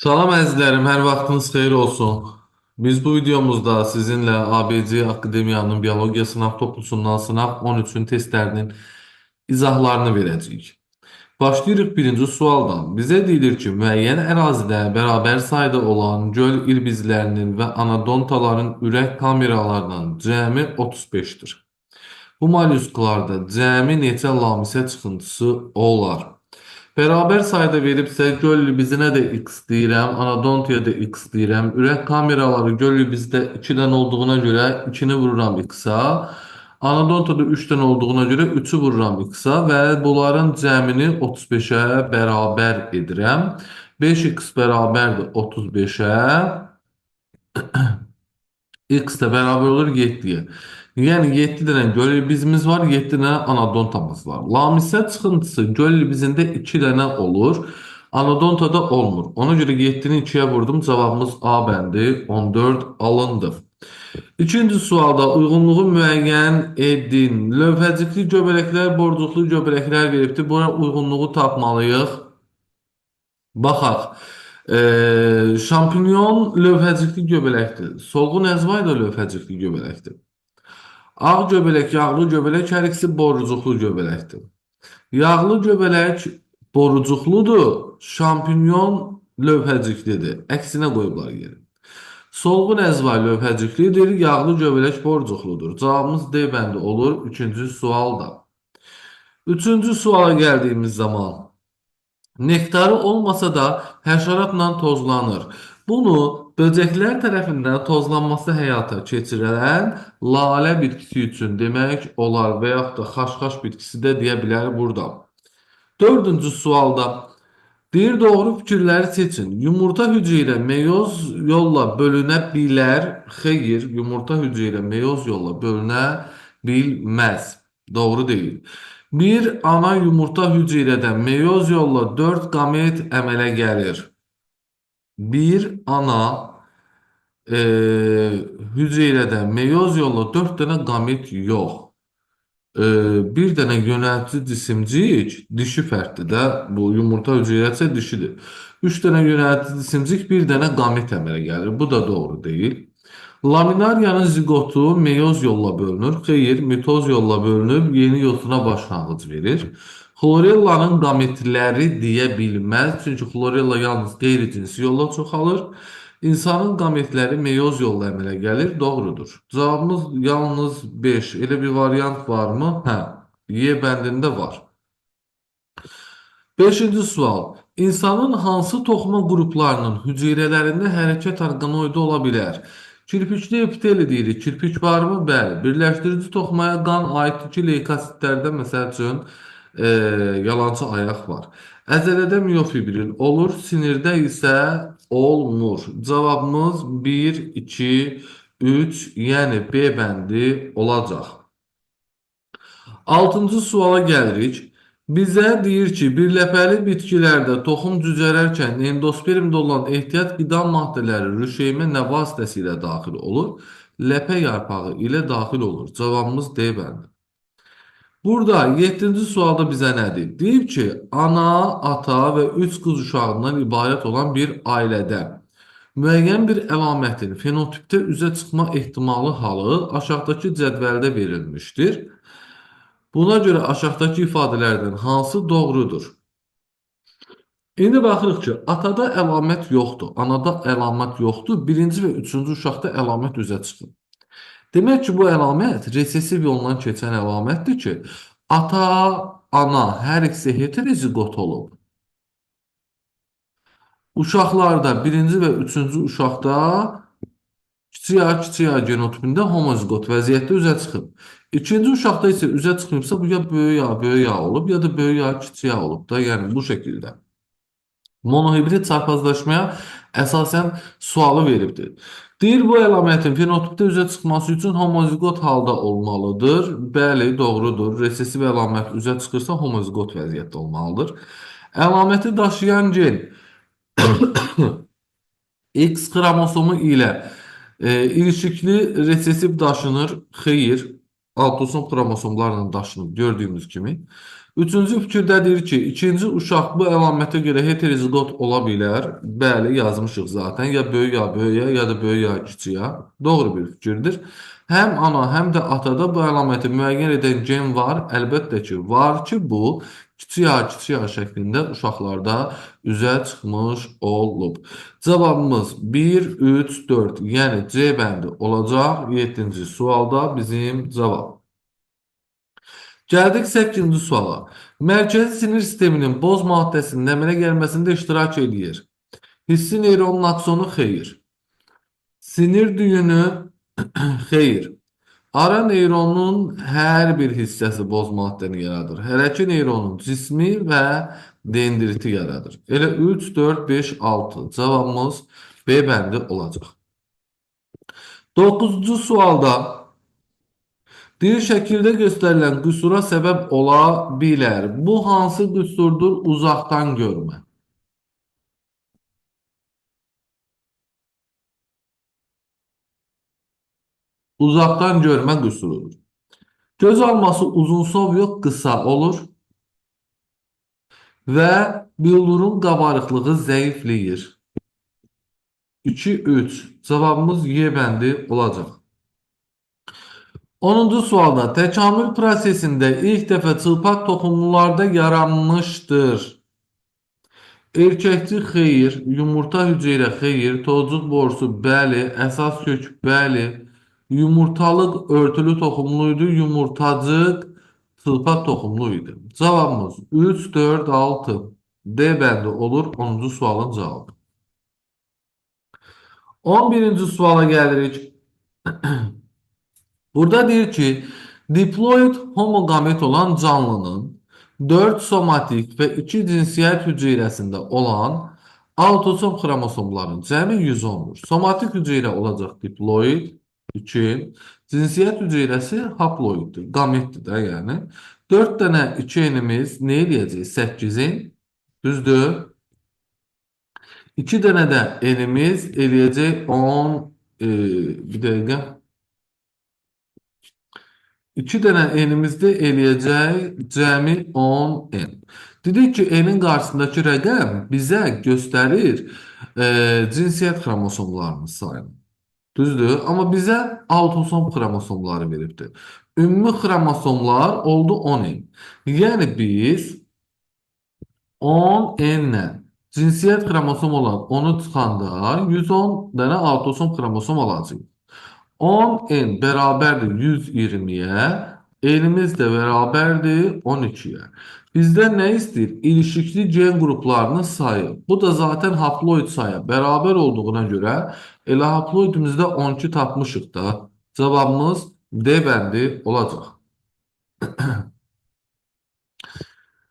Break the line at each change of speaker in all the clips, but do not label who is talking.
Salam əzizlərim, hər vaxtınız xeyir olsun. Biz bu videomuzda sizinlə ABC Akademiyanın Biologiya sınav toplusundan sınav 13-ün testlərinin izahlarını verəcəyik. Başlayırıq birinci sualdan. Bizə deyilir ki, müəyyən ərazidə bərabər sayda olan göl ilbizlərinin və anadontaların ürək kameralarının cəmi 35-dir. Bu mollyusklarda cəmi neçə lamisə çıxıntısı olar? Bərabər sayda veribsə göl ilbizinə də x deyirəm, anadontiya da x deyirəm. Ürək kameraları göl ilbizdə 2 dənə olduğuna görə 2-ni vururam x-a. Anadontada 3 dənə olduğuna görə 3-ü vururam x-a və bunların cəmini 35-ə bərabər edirəm. 5x bərabərdir 35-ə. X də bərabər olur 7-yə. Yəni 7 dənə göl ilbizimiz var, 7 dənə anadontamız var. Lamisə çıxıntısı göl ilbizində 2 dənə olur. Anadontada olmur. Ona görə 7-ni 2-yə vurdum. Cavabımız A bəndi 14 alındı. İkinci sualda uyğunluğu müəyyən edin. Lövhəcikli göbələklər, borcuqlu göbələklər veribdir. Buna uyğunluğu tapmalıyıq. Baxaq. Şampinyon lövhəcikli göbələkdir. Solğun əzvay da lövhəcikli göbələkdir. Ağ göbələk, yağlı göbələk hər ikisi borucuqlu göbələkdir. Yağlı göbələk borucuqludur, şampinyon lövhəciklidir. Əksinə qoyublar yeri. Solğun əzvay lövhəciklidir, yağlı göbələk borucuqludur. Cavabımız D bəndi olur 3-cü sualda. Üçüncü suala gəldiyimiz zaman nektarı olmasa da həşəratla tozlanır. Bunu böcəklər tərəfindən tozlanması həyata keçirilən lalə bitkisi üçün demək olar və yaxud da xaşxaş bitkisi də deyə bilər burada. Dördüncü sualda deyir doğru fikirləri seçin. Yumurta hüceyrə meyoz yolla bölünə bilər. Xeyr, yumurta hüceyrə meyoz yolla bölünə bilməz. Doğru deyil. Bir ana yumurta hüceyrədən meyoz yolla 4 qamet əmələ gəlir. Bir ana e, hüceyrədən meyoz yolla 4 dənə qamet yox. Bir dənə yönəltici cisimcik dişi fərddir də. Bu yumurta hüceyrəsə dişidir. 3 dənə yönəltici cisimcik bir dənə qamet əmələ gəlir. Bu da doğru deyil. Laminariyanın zigotu meyoz yolla bölünür. Xeyr, mitoz yolla bölünüb yeni yosuna başlanğıc verir. Xlorellanın qametləri deyə bilməz. Çünki xlorella yalnız qeyri-cinsi yolla çoxalır. İnsanın qametləri meyoz yolla əmələ gəlir. Doğrudur. Cavabımız yalnız 5. Elə bir variant varmı? Hə. Y bəndində var. Beşinci sual. İnsanın hansı toxuma qruplarının hüceyrələrində hərəkət orqanoidi ola bilər? Kirpikli epiteli deyirik. Kirpik varmı? Bəli. Birləşdirici toxumaya qan aid iki leykositlərdə məsəl üçün yalançı ayaq var. Əzələdə miyofibril olur, sinirdə isə olmur. Cavabımız 1, 2, 3, yəni B bəndi olacaq. Altıncı suala gəlirik. Bizə deyir ki, birləpəli bitkilərdə toxum cücərərkən endospermdə olan ehtiyat qida maddələri rüşeymə nə vasitəsilə daxil olur? Ləpə yarpağı ilə daxil olur. Cavabımız D bəndi. Burada 7-ci sualda bizə nə deyib? Deyib ki, ana, ata və 3 qız uşağından ibarət olan bir ailədə müəyyən bir əlamətin fenotipdə üzə çıxma ehtimalı halı aşağıdakı cədvəldə verilmişdir. Buna görə aşağıdakı ifadələrdən hansı doğrudur? İndi baxırıq ki, atada əlamət yoxdur, anada əlamət yoxdur, birinci və üçüncü uşaqda əlamət üzə çıxır. Demək ki, bu əlamət resesiv yoldan keçən əlamətdir ki, ata, ana hər ikisi heterozigot olub. Uşaqlarda birinci və üçüncü uşaqda kiçik A genotipində homozigot vəziyyətdə üzə çıxıb. İkinci uşaqda isə üzə çıxmayıbsa, bu ya böyük A olub, ya da böyük A kiçik A olub da, yəni bu şəkildə. Monohibrid çarpazlaşmaya əsasən sualı veribdir. Deyir, bu əlamətin fenotipdə üzə çıxması üçün homozigot halda olmalıdır. Bəli, doğrudur. Resesiv əlamət üzə çıxırsa homozigot vəziyyətdə olmalıdır. Əlaməti daşıyan gen X xromosomu ilə ilişikli resesiv daşınır. Xeyr, autosom xromosomlarla daşınır gördüyümüz kimi. Üçüncü fikirdə deyir ki, ikinci uşaq bu əlamətə görə heterozigot ola bilər. Bəli, yazmışıq zaten. Ya böyük ya böyüyə, ya da böyük ya kiçiyə. Doğru bir fikirdir. Həm ana, həm də atada bu əlaməti müəyyən edən gen var. Əlbəttə ki, var ki, bu kiçik ya şəklində uşaqlarda üzə çıxmış olub. Cavabımız 1, 3, 4, yəni C bəndi olacaq. 7-ci sualda bizim cavab. Gəldik 8-ci suala. Mərkəzi sinir sisteminin boz maddəsinin əmələ gəlməsində iştirak edir. Hissi neyronun aksonu xeyir. Sinir düyünü xeyir. Ara neyronun hər bir hissəsi boz maddəni yaradır. Hərəki neyronun cismi və dendriti yaradır. Elə 3, 4, 5, 6. Cavabımız B bəndi olacaq. 9-cu sualda bir şəkildə göstərilən qüsura səbəb ola bilər. Bu hansı qüsurdur? Uzaqdan görmə. Uzaqdan görmə qüsurudur. Göz alması uzunsov yox, qısa olur və billurun qabarıqlığı zəifləyir. 2, 3. Cavabımız Y bəndi olacaq. 10-cu sualda təkamül prosesində ilk dəfə çılpaq toxumlularda yaranmışdır. Erkəkçi xeyir, yumurta hüceyrə xeyir, tozuq borusu bəli, əsas kök bəli, yumurtalıq örtülü toxumluydu, yumurtacıq çılpaq toxumlu idi. Cavabımız 3, 4, 6. D bəndi olur 10-cu sualın cavabı. 11-ci suala gəlirik. Burada deyir ki, diploid homogamet olan canlının 4 somatik və 2 cinsiyyət hüceyrəsində olan autosom xromosomların cəmi 110-dur. Somatik hüceyrə olacaq diploid 2, cinsiyyət hüceyrəsi haploiddir, gametdir də yəni. 4 dənə 2-nimiz nə eləyəcək? 8-in, düzdür? 2 dənə də enimiz eləyəcək 10, bir dəqiqə. 2 dənə enimizdə eləyəcək cəmi 10 n. Dedik ki, n-in qarşısındakı rəqəm bizə göstərir cinsiyyət xromosomlarının sayını. Düzdür? Amma bizə autosom xromosomları veribdir. Ümumi xromosomlar oldu 10 n. Yəni biz 10 n-lə cinsiyyət xromosom olan 10-u çıxanda 110 dənə autosom xromosom alacağıq. 10n bərabərdir 120-yə, n'imiz də bərabərdir 12-yə. Bizdən nə istəyir? İlişikli gen qruplarının sayı. Bu da zaten haploid sayı bərabər olduğuna görə elə haploidimizdə 12 tapmışıq da. Cavabımız D bəndi olacaq.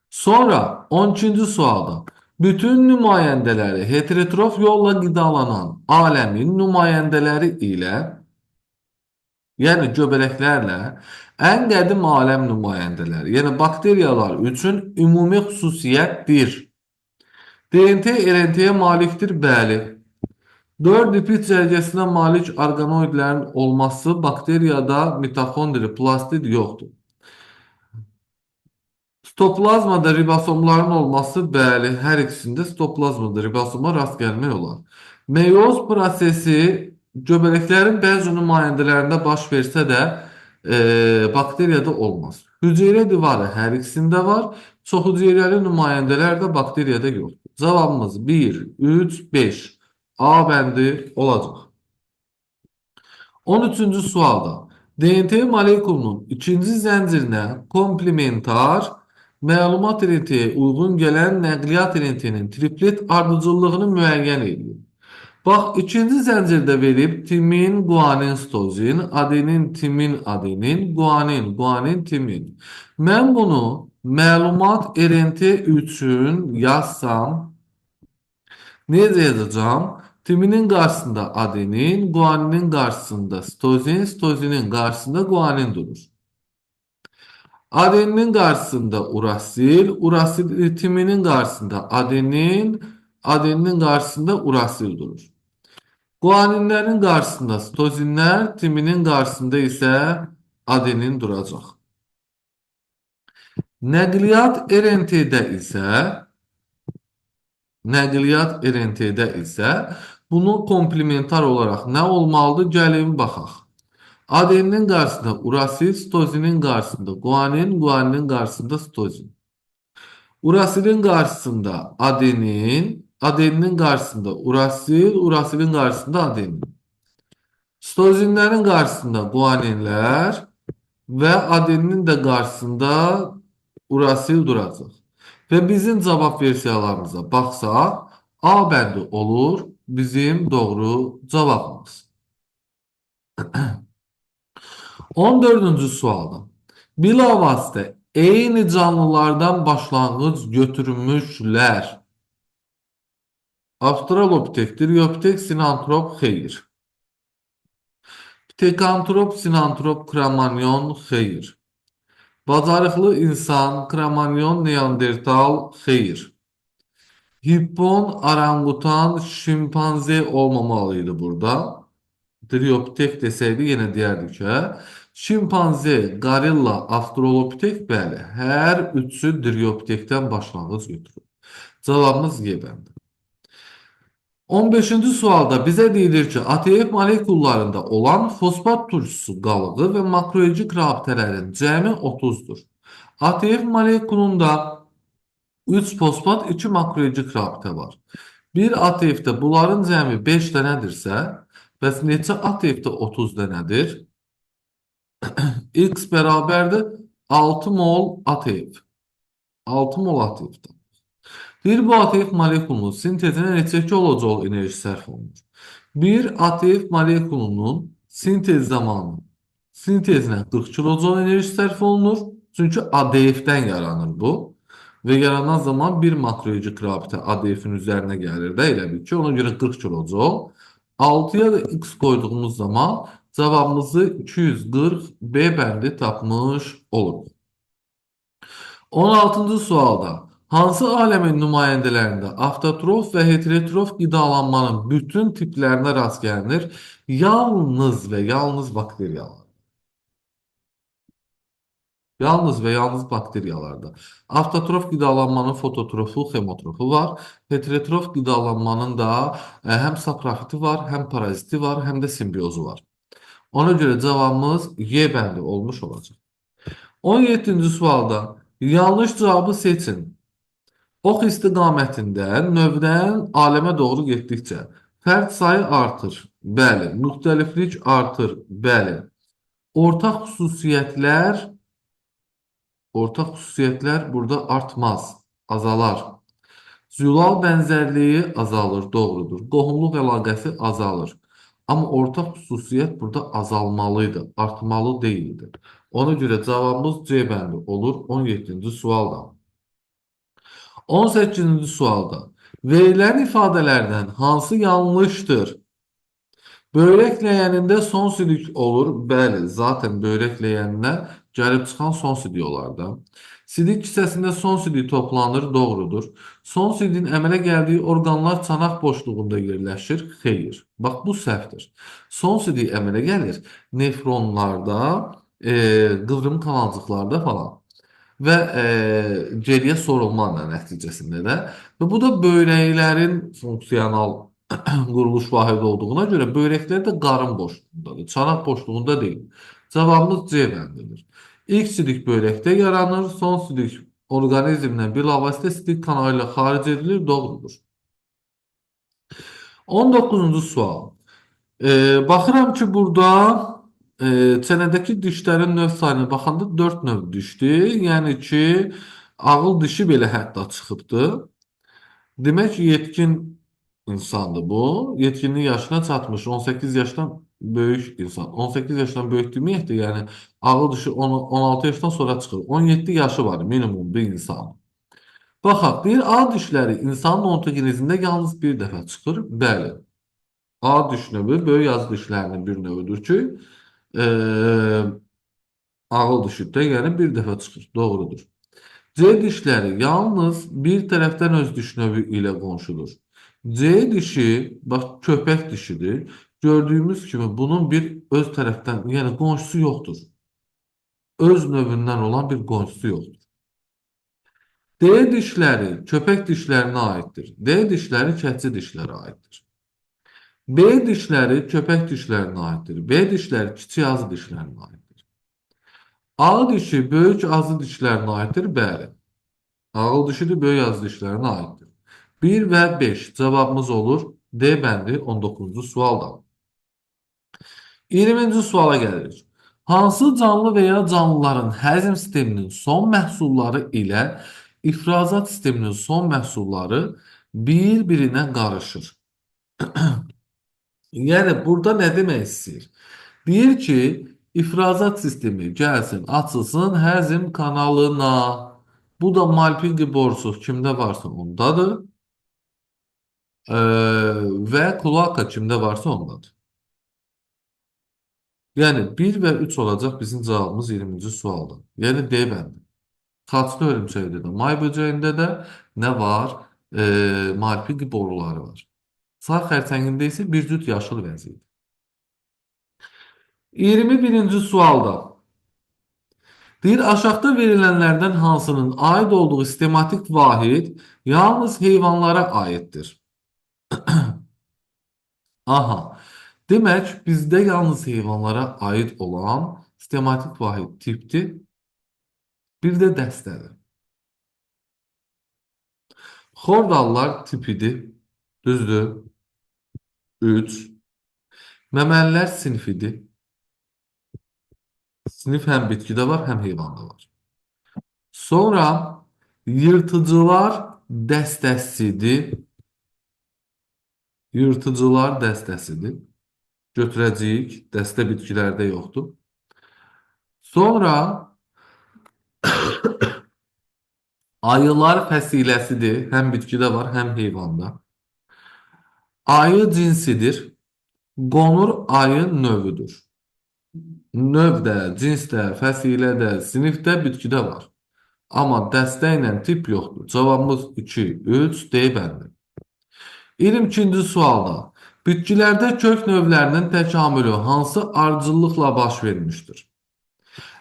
Sonra 12-ci sualda bütün nümayəndələri heterotrof yolla qidalanan aləmin nümayəndələri ilə yəni göbələklərlə ən qədim aləm nümayəndələri, yəni bakteriyalar üçün ümumi xüsusiyyətdir. DNT RNT-yə malikdir, bəli. 4 lipid cərgəsinə malik orqanoidlərin olması bakteriyada mitoxondri, plastid yoxdur. Stoplazmada ribosomların olması, bəli, hər ikisində stoplazmada ribosoma rast gəlmək olar. Meyoz prosesi göbələklərin bəzi nümayəndələrində baş versə də bakteriyada olmaz. Hüceyrə divarı hər ikisində var. Çox hüceyrəli nümayəndələr də bakteriyada yoxdur. Cavabımız 1, 3, 5. A bəndi olacaq. 13-cü sualda DNT molekulunun ikinci zəncirinə komplementar məlumat RNT-yə uyğun gələn nəqliyyat RNT-nin triplet ardıcıllığını müəyyən edin. Bax, ikinci zəncirdə verib timin, guanin, stozin, adenin, timin, adenin, guanin, guanin, timin. Mən bunu məlumat RNT üçün yazsam, necə yazacağım? Timinin qarşısında adenin, guaninin qarşısında stozin, stozinin qarşısında guanin durur. Adeninin qarşısında urasil, urasil timinin qarşısında adenin, adeninin qarşısında urasil durur. Guaninlərin qarşısında stozinlər, timinin qarşısında isə adenin duracaq. Nəqliyyat RNT-də isə bunun komplementar olaraq nə olmalıdır? Gəlin baxaq. Adenin qarşısında urasil, sitozinin qarşısında guanin, guaninin qarşısında sitozin. Urasilin qarşısında adenin, adeninin qarşısında urasil, urasilin qarşısında adenin. Sitozinlərin qarşısında guaninlər və adeninin də qarşısında urasil duracaq. Və bizim cavab versiyalarımıza baxsaq, A bəndi olur bizim doğru cavabımız. 14-cü sualda. Bilavasitə eyni canlılardan başlanğıc götürmüşlər. Avstralopitek, Driopitek, Sinantrop, xeyr. Pitekantrop, Sinantrop, Kromanyon, xeyr. Bacarıqlı insan, Kromanyon, Neandertal, xeyr. Hippon, orangutan, şimpanze olmamalıydı burada. Driopitek desəydi yenə deyərdik ki, şimpanze, gorilla, avstralopitek, bəli, hər üçü driopitekdən başlanğıc götürür. Cavabımız Y bəndi. 15-ci sualda bizə deyilir ki, ATF molekullarında olan fosfat turşusu qalığı və makroelcik rabitələrin cəmi 30-dur. ATF molekulunda 3 fosfat, 2 makroelcik rabitə var. Bir ATF-də bunların cəmi 5 dənədirsə, bəs neçə ATF-də 30 dənədir? X bərabərdir 6 mol ATF. 6 mol ATF-də. Bir bu ATF molekulunun sintezinə neçə kilojoule enerji sərf olunur? Bir ATF molekulunun sintez zamanı sintezinə 40 kilojoule enerji sərf olunur. Çünki ADF-dən yaranır bu. Və yaranan zaman bir makroelcik rabitə ADF-in üzərinə gəlir də elə bil ki, ona görə 40 kilojoule. 6-ya da X qoyduğumuz zaman cavabımızı 240 B bəndi tapmış oluruq. 16-cı sualda hansı aləmin nümayəndələrində avtotrof və heterotrof qidalanmanın bütün tiplərinə rast gəlinir? Yalnız və yalnız bakteriyalar. Yalnız və yalnız bakteriyalarda. Avtotrof qidalanmanın fototrofu, hemotrofu var. Heterotrof qidalanmanın da həm saprofiti var, həm paraziti var, həm də simbiozu var. Ona görə cavabımız Y bəndi olmuş olacaq. 17-ci sualda yanlış cavabı seçin. Ox istiqamətində növdən aləmə doğru getdikcə fərd sayı artır. Bəli. Müxtəliflik artır. Bəli. Ortaq xüsusiyyətlər burada artmaz, azalar. Zülal bənzərliyi azalır, doğrudur. Qohumluq əlaqəsi azalır. Amma ortaq xüsusiyyət burada azalmalıydı, artmalı deyildi. Ona görə cavabımız C bəndi olur 17-ci sualda. 18-ci sualda verilən ifadələrdən hansı yanlışdır? Böyrək ləyənində son sidik olur. Bəli, zaten böyrək ləyəninə gəlib çıxan son sidik olardı. Sidik hissəsində son sidik toplanır, doğrudur. Son sidiyin əmələ gəldiyi orqanlar çanaq boşluğunda yerləşir, xeyr. Bax, bu səhvdir. Son sidik əmələ gəlir nefronlarda, qıvrım kanalcıqlarda falan. Və geriyə sorulma nəticəsində də. Və bu da böyrəklərin funksional quruluş vahidi olduğuna görə böyrəklər də qarın boşluğundadır, çanaq boşluğunda deyil. Cavabımız C bəndidir. İlk sidik böyrəkdə yaranır, son sidik orqanizmdən bilavasitə sidik kanalı ilə xaric edilir, doğrudur. 19-cu sual. Baxıram ki, burada çənədəki dişlərin növ sayına baxanda 4 növ dişdir. Yəni ki, ağıl dişi belə hətta çıxıbdır. Demək ki, yetkin insandır bu. Yetkinlik yaşına çatmış, 18 yaşdan böyük insan. 18 yaşdan böyük deməyək də, yəni ağıl dişi 16 yaşdan sonra çıxır. 17 yaşı var minimum bir insan. Baxaq, deyir A dişləri insanın ontogenezində yalnız bir dəfə çıxır. Bəli. A diş növü böyük yaz dişlərinin bir növüdür ki, ağıl dişidə yəni bir dəfə çıxır. Doğrudur. C dişləri yalnız bir tərəfdən öz diş növü ilə qonşudur. C dişi, bax, köpək dişidir. Gördüyümüz kimi bunun bir öz tərəfdən, yəni qonşusu yoxdur. Öz növündən olan bir qonşusu yoxdur. D dişləri köpək dişlərinə aiddir. D dişləri kəhci dişlərə aiddir. B dişləri köpək dişlərinə aiddir. B dişləri kiçik azı dişlərinə aiddir. A dişi böyük azı dişlərinə aiddir. Bəli. Ağıl dişidir, böyük azı dişlərinə aiddir. 1 və 5 cavabımız olur. D bəndi 19-cu sualda. 20-ci suala gəlirik. Hansı canlı və ya canlıların həzm sisteminin son məhsulları ilə ifrazat sisteminin son məhsulları bir-birinə qarışır? Yəni burada nə demək istəyir? Deyir ki, ifrazat sistemi gəlsin, açılsın həzm kanalına. Bu da Malpighi borusu kimdə varsa ondadır. Və kloaka kimdə varsa ondadır. Yəni 1 və 3 olacaq bizim cavabımız 20-ci sualda. Yəni D bəndi. Xaçlı hörümçəkdə də, may böcəyində də nə var? Malpighi boruları var. Sağ xərçəngində isə bir cüt yaşıl vəziyyət. 21-ci sualda deyir, aşağıda verilənlərdən hansının aid olduğu sistematik vahid yalnız heyvanlara aiddir? Aha. Demək, bizdə yalnız heyvanlara aid olan sistematik vahid tipdir. Bir də dəstədir. Xordallar tipidir. Düzdür. 3. Məməlilər sinfidir. Sinif həm bitkidə var, həm heyvanda var. Sonra yırtıcılar dəstəsidir. Yırtıcılar dəstəsidir. Götürəcəyik. Dəstə bitkilərdə yoxdur. Sonra ayılar fəsiləsidir. Həm bitkidə var, həm heyvanda. Ayı cinsidir. Qonur ayı növüdür. Növdə, cinsdə, fəsilədə, sinifdə, bitkidə var. Amma dəstə ilə tip yoxdur. Cavabımız 2, 3, D bəndi. 22-ci sualda bitkilərdə kök növlərinin təkamülü hansı ardıcıllıqla baş vermişdir?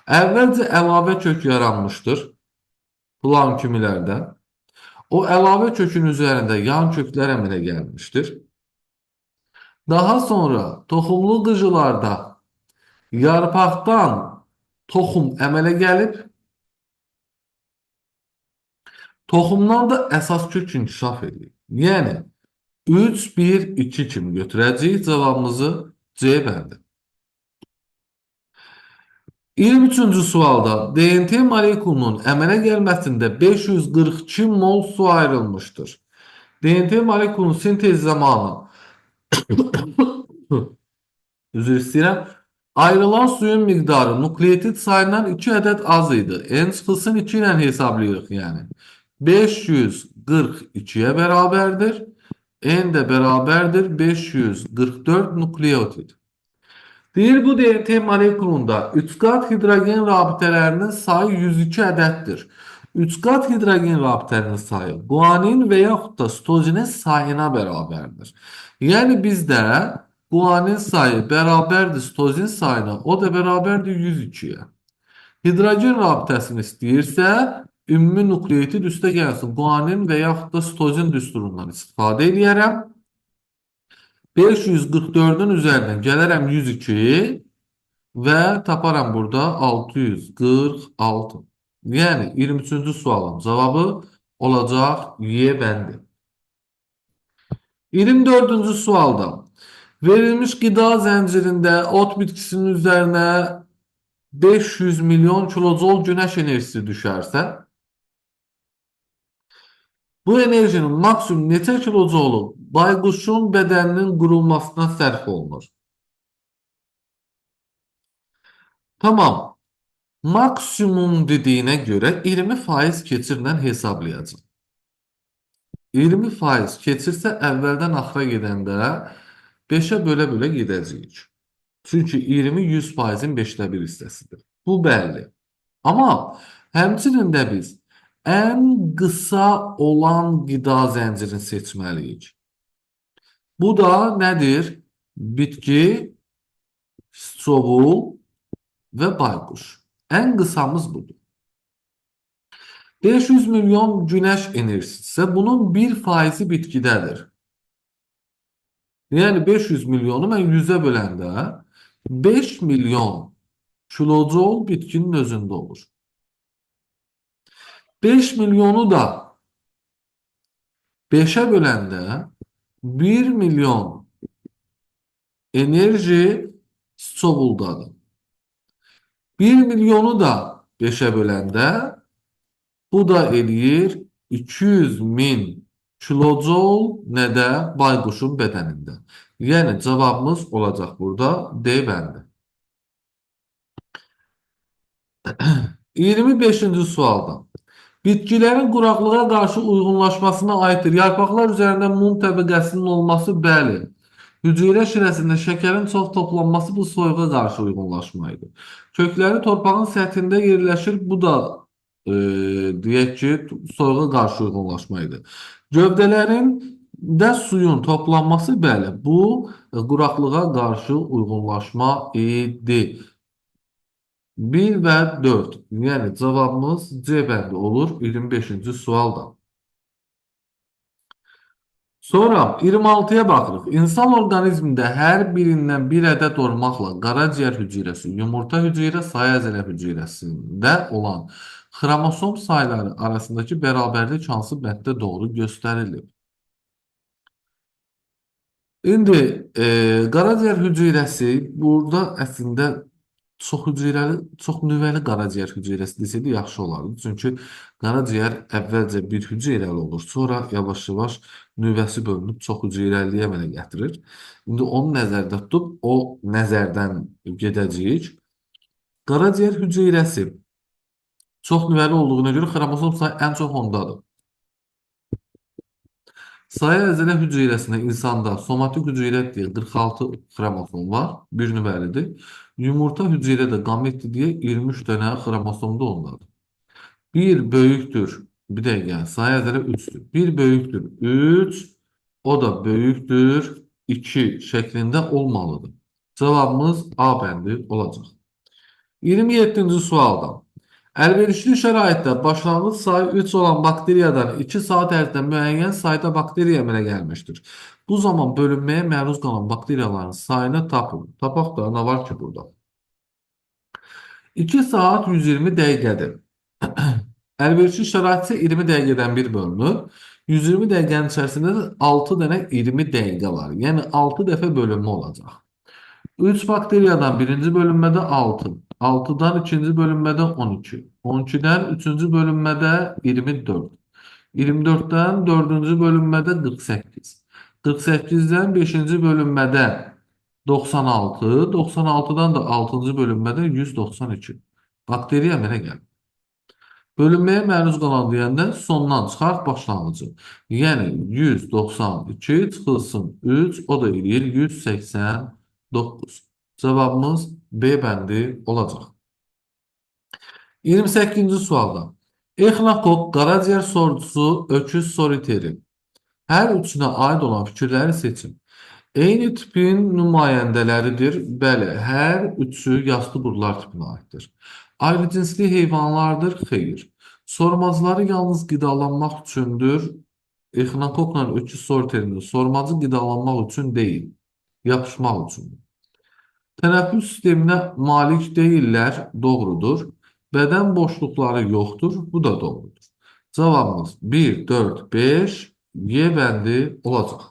Əvvəlcə əlavə kök yaranmışdır. Plan kimilərdə. O əlavə kökün üzərində yan köklər əmələ gəlmişdir. Daha sonra toxumlu qıcılarda yarpaqdan toxum əmələ gəlib, toxumdan da əsas kök inkişaf edir. Yəni 3, 1, 2 kimi götürəcəyik cavabımızı C bəndi. 23-cü sualda DNT molekulunun əmələ gəlməsində 542 mol su ayrılmışdır. DNT molekulunun sintez zamanı üzr istəyirəm. Ayrılan suyun miqdarı nukleotit sayından 2 ədəd az idi. N çıxılsın 2 ilə hesablayırıq yəni. 542-yə bərabərdir. N də bərabərdir 544 nukleotit. Deyir, bu DNT molekulunda 3 qat hidrogen rabitələrinin sayı 102 ədəddir. 3 qat hidrogen rabitələrinin sayı guanin və yaxud da sitozinin sayına bərabərdir. Yəni bizdə guanin sayı bərabərdir sitozin sayına, o da bərabərdir 102-yə. Hidrogen rabitəsini istəyirsə, ümumi nukleotit üstə gəlsin. Guanin və yaxud da sitozin düsturundan istifadə edərəm. 544-ün üzərindən gələrəm 102 və taparam burada 646. Yəni 23-cü sualın cavabı olacaq Y bəndi. 24-cü sualda verilmiş qida zəncirində ot bitkisinin üzərinə 500 milyon kilojol günəş enerjisi düşərsə, bu enerjinin maksimum neçə kilojolu bayquşun bədəninin qurulmasına sərf olunur? Tamam. Maksimum dediyinə görə 20% keçirlə hesablayacaq. 20% keçirsə əvvəldən axıra gedəndə 5-ə bölə-bölə gedəcəyik. Çünki 20 100%-in 5də 1 hissəsidir. Bu bəlli. Amma həmçinin də biz ən qısa olan qida zəncirini seçməliyik. Bu da nədir? Bitki, sovul və bayquş. Ən qısamız budur. 500 milyon güneş enerjisi ise bunun 1%-i bitkidədir. Yəni 500 milyonu mən 100-ə böləndə 5 milyon kilojoule bitkinin özündə olur. 5 milyonu da 5'e böləndə 1 milyon enerji Souldadır. 1 milyonu da 5'e böləndə bu da eləyir 200 min kilojoule nədə? Bayquşun bədənində. Yəni cavabımız olacaq burada D bəndi. 25-ci sualdan. Bitkilərin quraqlığa qarşı uyğunlaşmasına aiddir. Yarpaqlar üzərində mum təbəqəsinin olması, bəli. Hüceyrə şirəsində şəkərin çox toplanması bu soyuğa qarşı uyğunlaşma idi. Kökləri torpağın səthində yerləşir. Bu da deyək ki, soyuğa qarşı uyğunlaşma idi. Gövdələrin də suyun toplanması, bəli, bu quraqlığa qarşı uyğunlaşma idi. 1 və 4. Yəni cavabımız C bəndi olur 25-ci sualda. Sonra 26-ya baxırıq. İnsan orqanizmində hər birindən bir ədəd olmaqla qaraciyər hüceyrəsi, yumurta hüceyrə, sayı əzələ hüceyrəsində olan xromosom sayları arasındakı bərabərlik hansı bənddə doğru göstərilir? İndi qaraciyər hüceyrəsi burada əslində çox hüceyrəli, çox nüvəli qaraciyər hüceyrəsi desəydi yaxşı olardı. Çünki qaraciyər əvvəlcə bir hüceyrəli olur, sonra yavaş-yavaş nüvəsi bölünüb çox hüceyrəliyə əmələ gətirir. İndi onu nəzərdə tutub, o nəzərdən gedəcəyik. Qaraciyər hüceyrəsi çox nüvəli olduğuna görə xromosom sayı ən çox ondadır. Sayı əzələ hüceyrəsində insanda somatik hüceyrə deyə 46 xromosom var, bir nüvəlidir. Yumurta hüceyrədə qametli deyə 23 dənə xromosomda ondadır. 1 böyükdür, bir dəqiqə, sayı əzələ 3'dür. 1 böyükdür 3, o da böyükdür 2 şəklində olmalıdır. Cavabımız A bəndi olacaq. 27-ci sualdan. Əlverişli şəraitdə başlanğıc sayı 3 olan bakteriyadan 2 saat ərzində müəyyən sayda bakteriya əmələ gəlmişdir. Bu zaman bölünməyə məruz qalan bakteriyaların sayını tapın. Tapaq da nə var ki burada? 2 saat 120 dəqiqədir. Əlverişli şərait isə 20 dəqiqədən bir bölünür. 120 dəqiqənin içərisində də 6 dənə 20 dəqiqə var. Yəni 6 dəfə bölünmə olacaq. 3 bakteriyadan birinci bölünmədə 6, 6'dan ikinci bölünmədə 12, 12'den üçüncü bölünmədə 24, 24'ten dördüncü bölünmədə 48, 48'den beşinci bölünmədə 96, 96'dan da 6-cı bölünmədə 192. Bakteriya əmələ gəlir. Bölünməyə məruz qalan deyəndə sondan çıxart başlanğıcı. Yəni 192 çıxılsın 3, o da eləyir 189. Cavabımız B bəndi olacaq. 28-ci sualda. Exnakok, qaraciyər sorğusu, öküz soliteri. Hər üçünə aid olan fikirləri seçin. Eyni tipin nümayəndələridir. Bəli, hər üçü yastı qurlar tipinə aiddir. Ayrı cinsli heyvanlardır. Xeyr. Sormacıları yalnız qidalanmaq üçündür. Exnakokla öküz soliterində sormacı qidalanmaq üçün deyil, yapışmaq üçündür. Tənəffüs sisteminə malik deyirlər, doğrudur. Bədən boşluqları yoxdur, bu da doğrudur. Cavabımız 1, 4, 5, Y bəndi olacaq.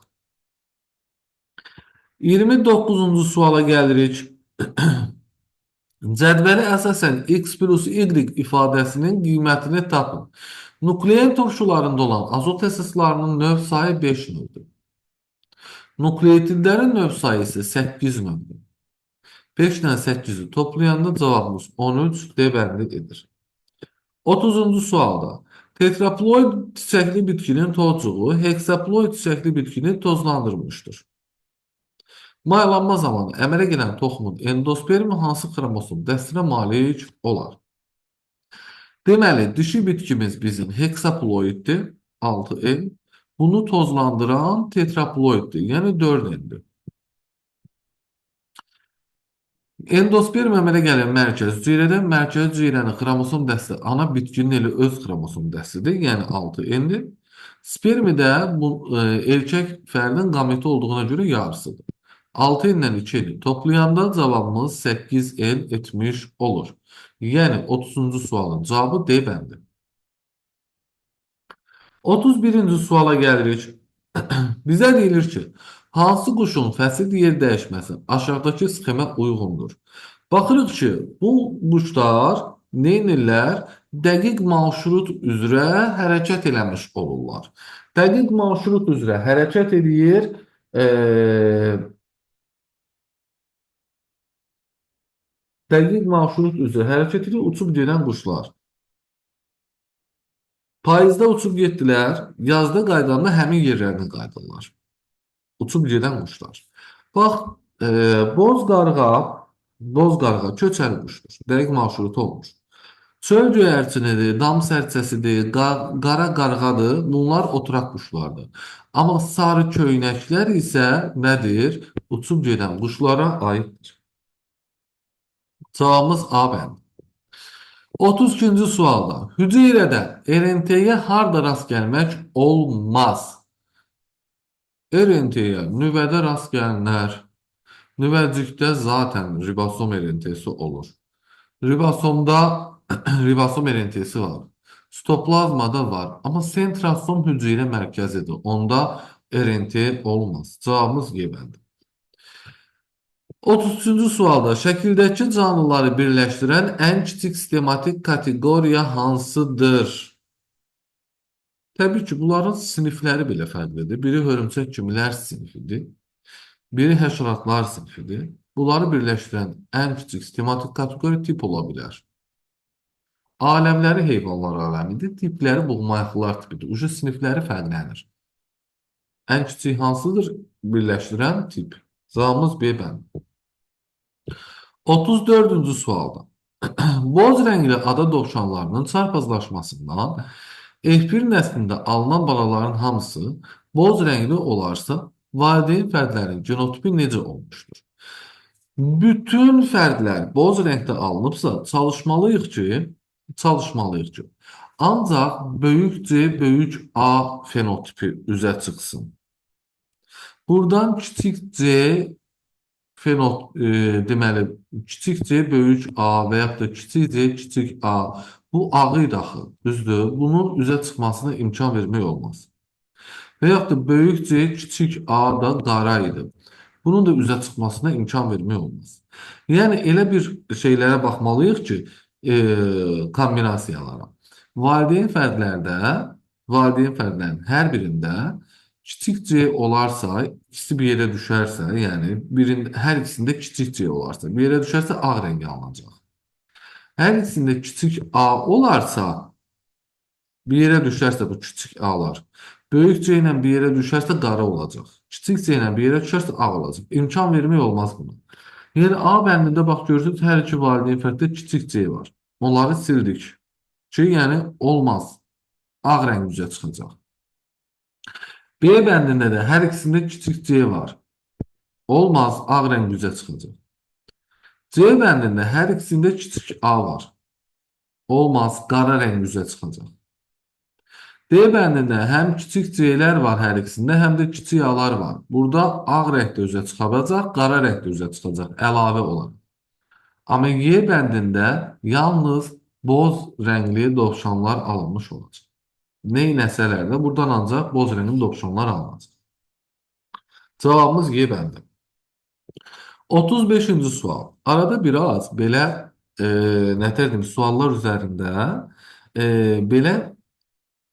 29-cu suala gəlirik. Cədvələ əsasən x plus y ifadəsinin qiymətini tapın. Nuklein turşularında olan azot əsaslarının növ sayı 5 növdür. Nukleotidlərin növ sayı isə 8 növdür. 5 ilə 8'i toplayanda cavabımız 13 D bəndi edir. 30-cu sualda. Tetraploid çiçəkli bitkinin tozuğu heksaploid çiçəkli bitkini tozlandırmışdır. Maylanma zamanı əmələ gələn toxumun endospermi hansı xromosom dəstinə malik olar? Deməli, dişi bitkimiz bizim heksaploiddir, 6N. Bunu tozlandıran tetraploiddir, yəni 4N'dir. Endosperm əmələ gələn mərkəz hüceyrədən mərkəzi hüceyrənin xromosom dəsti ana bitkinin elə öz xromosom dəstidir, yəni 6N-dir. Spermi də bu erkək fərdin qameti olduğuna görə yarısıdır. 6N-dən 2N toplayanda cavabımız 8N etmiş olur. Yəni 30-cu sualın cavabı D bəndi. 31-ci suala gəlirik. Bizə deyilir ki, hansı quşun fəsil yer dəyişməsi aşağıdakı sxemə uyğundur? Baxırıq ki, bu quşlar neynirlər? Dəqiq marşrut üzrə hərəkət eləmiş olurlar. Dəqiq marşrut üzrə hərəkət edir. E, Dəqiq marşrut üzrə hərəkət edir uçub gedən quşlar. Payızda uçub getdilər, yazda qaydanda həmin yerlərini qayıdırlar. Uçub gedən quşlar. Bax, e, boz qarğa, boz qarğa köçəri quşdur. Dəqiq marşrutu olmuş. Çöl göyərçinidir, dam sərçəsidir, qara qarğadır. Bunlar oturaq quşlardır. Amma sarı köynəklər isə nədir? Uçub gedən quşlara aiddir. Cavabımız A bənd. 32-ci sualda hüceyrədə RNT-yə harda rast gəlmək olmaz? RNT-yə nüvədə rast gəlinər. Nüvəcikdə zaten ribosom RNT-si olur. Ribosomda ribosom RNT-si var. Sitoplazmada var. Amma sentrosom hüceyrə mərkəzidir. Onda RNT olmaz. Cavabımız Y bəndi. 33-cü sualda şəkildəki canlıları birləşdirən ən kiçik sistematik kateqoriya hansıdır? Təbii ki, bunların sinifləri belə fərqlidir. Biri hörümçək kimilər sinifidir. Biri həşəratlar sinfidir. Bunları birləşdirən ən kiçik sistematik kateqoriya tip ola bilər. Aləmləri heyvanlar aləmidir. Tipləri boğmayaqlılar tipidir. Ucu sinifləri fərqlənir. Ən kiçik hansıdır? Birləşdirən tip. Cavabımız B bəndi. 34-cü sualda. Boz rəngli ada dovşanlarının çarpazlaşmasından F1 nəslində alınan balaların hamısı boz rəngli olarsa, valideyn fərdlərin genotipi necə olmuşdur? Bütün fərdlər boz rəngdə alınıbsa, çalışmalıyıq ki, ancaq böyük C, böyük A fenotipi üzə çıxsın. Buradan kiçik C deməli, kiçik C, böyük A və yaxud da kiçik C, kiçik A. Bu ağı idi axı, düzdür? Bunun üzə çıxmasına imkan vermək olmaz. Və yaxud da böyük C, kiçik A da qara idi. Bunun da üzə çıxmasına imkan vermək olmaz. Yəni, elə bir şeylərə baxmalıyıq ki, kombinasiyalara. Valideyn fərdlərin hər birində kiçik C olarsa, ikisi bir yerə düşərsə, yəni hər ikisində kiçik C olarsa, bir yerə düşərsə ağ rəngi alınacaq. Hər ikisində kiçik A olarsa, bir yerə düşərsə bu kiçik A-lar, böyük C ilə bir yerə düşərsə qara olacaq. Kiçik C ilə bir yerə düşərsə ağ olacaq. İmkan vermək olmaz buna. Yəni A bəndində bax görürsünüz, hər iki valideyn fərddə kiçik C var. Onları sildik ki, yəni olmaz. Ağ rəng üzə çıxacaq. B bəndində də hər ikisində kiçik C var. Olmaz, ağ rəng üzə çıxacaq. C bəndində hər ikisində kiçik A var. Olmaz, qara rəng üzə çıxacaq. D bəndində həm kiçik C-lər var hər ikisində, həm də kiçik A-lar var. Burada ağ rəngdə üzə çıxacaq, qara rəngdə üzə çıxacaq, əlavə olaraq. Amma Y bəndində yalnız boz rəngli dovşanlar alınmış olacaq. Neynəsələr də buradan ancaq boz rəngli dovşanlar alınacaq. Cavabımız Y bəndi. 35-ci sual. Arada biraz belə nətərdim suallar üzərində belə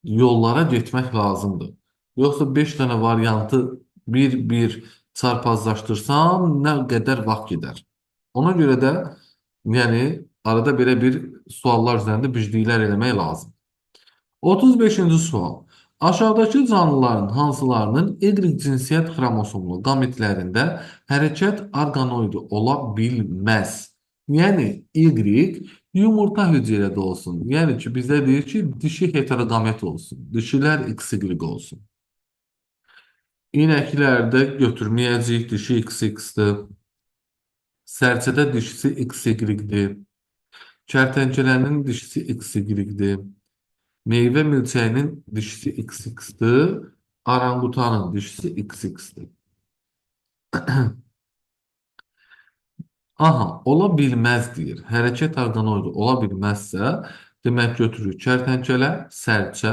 yollara getmək lazımdır. Yoxsa 5 dənə variantı bir çarpazlaşdırsam nə qədər vaxt gedər. Ona görə də yəni arada belə bir suallar üzərində bicliklər eləmək lazım. 35-ci sual. Aşağıdakı canlıların hansılarının Y cinsiyyət xromosomlu qametlərində hərəkət orqanoidi ola bilməz? Yəni Y yumurta hüceyrədə olsun. Yəni ki, bizdə deyir ki, dişi heteroqamet olsun. Dişilər XY olsun. İnəklərdə götürməyəcəyik, dişi XX-dir. Sərçədə dişisi XY-dir. Kərtənkələnin dişisi XY-dir. Meyvə milçəyinin dişisi XX-dir. Orangutanın dişisi XX-dir. Aha, ola bilməz deyir. Hərəkət orqanoidu ola bilməzsə, demək götürürük kərtənkələ, sərçə,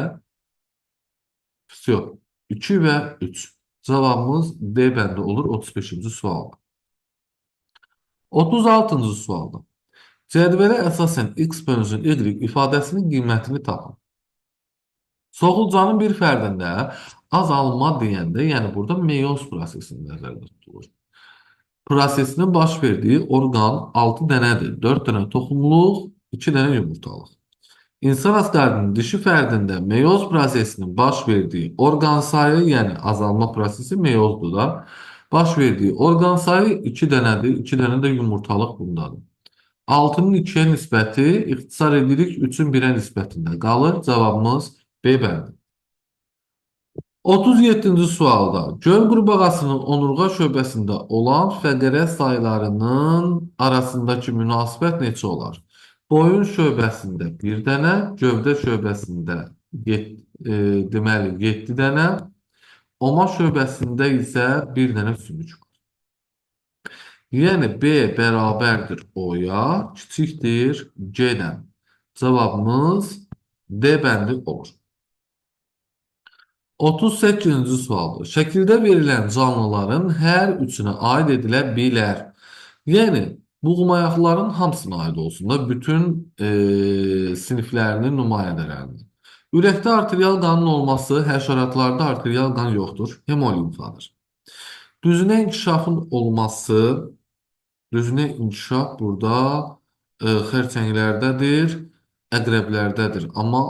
Все. 2 və 3. Cavabımız D bəndi olur 35-ci sualda. 36-cı sualda. Cədvələ əsasən x bölünsün y ifadəsinin qiymətini tapın. Soğulcanın bir fərdində azalma deyəndə, yəni burada meyoz prosesini nəzərdə tutulur. Prosesinin baş verdiyi orqan 6 dənədir. 4 dənə toxumluq, 2 dənə yumurtalıq. İnsan astarının dişi fərdində meyoz prosesinin baş verdiyi orqan sayı, yəni azalma prosesi meyozdur da, baş verdiyi orqan sayı 2 dənədir, 2 dənə də yumurtalıq bundadır. 6-nın 2-yə nisbəti ixtisar edirik 3-ün 1-ə nisbətində qalır. Cavabımız B bəndi. 37-ci sualda göl qurbağasının onurğa şöbəsində olan fəqərə sayılarının arasındakı münasibət neçə olar? Boyun şöbəsində 1 dənə, gövdə şöbəsində deməli 7 dənə, oma şöbəsində isə 1 dənə sümük var. Yəni B bərabərdir O-ya, kiçikdir C-dən. Cavabımız D bəndi olur. 38-ci sualdır. Şəkildə verilən canlıların hər üçünə aid edilə bilər. Yəni, buğumayaqların hamısına aid olsun da, bütün siniflərinin nümayəndələrini. Ürəkdə arterial qanın olması, həşəratlarda arterial qan yoxdur, hemolimfadır. Düzünə inkişafın olması, düzünə inkişaf burada xərçənglərdədir, əqrəblərdədir, amma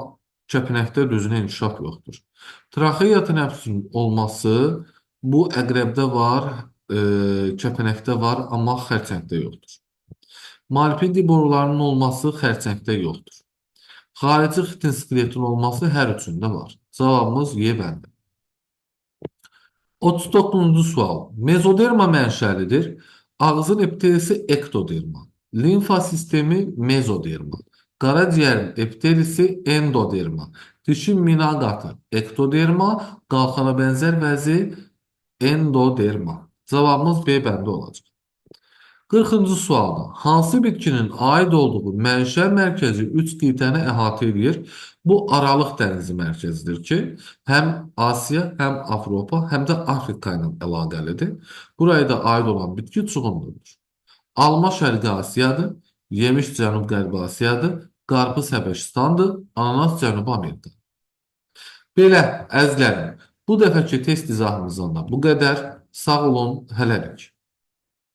kəpənəkdə düzünə inkişaf yoxdur. Traxeya tənəffüsünün olması bu əqrəbdə var, kəpənəkdə var, amma xərçəngdə yoxdur. Malpighi borularının olması xərçəngdə yoxdur. Xarici xitin skeletin olması hər üçündə var. Cavabımız Y bəndi. 39-cu sual. Mezoderma mənşəlidir. Ağzın epitelisi ektoderma. Limfa sistemi mezoderma. Qaraciyərin epitelisi endoderma. Dişin minaqatı ektoderma. Qalxana bənzər vəzi endoderma. Cavabımız B bəndi olacaq. 40-cı sualda hansı bitkinin aid olduğu mənşə mərkəzi 3 qitəni əhatə edir? Bu Aralıq dənizi mərkəzidir ki, həm Asiya, həm Avropa, həm də Afrika ilə əlaqəlidir. Buraya da aid olan bitki çuğundurudur. Alma Şərqi Asiyadır, yemiş Cənub-Qərbi Asiyadır, qarpız Həbəşistandır, ananas Cənubi Amerika. Belə, əzizlərim, bu dəfəki test izahımızdan da bu qədər. Sağ olun, hələlik.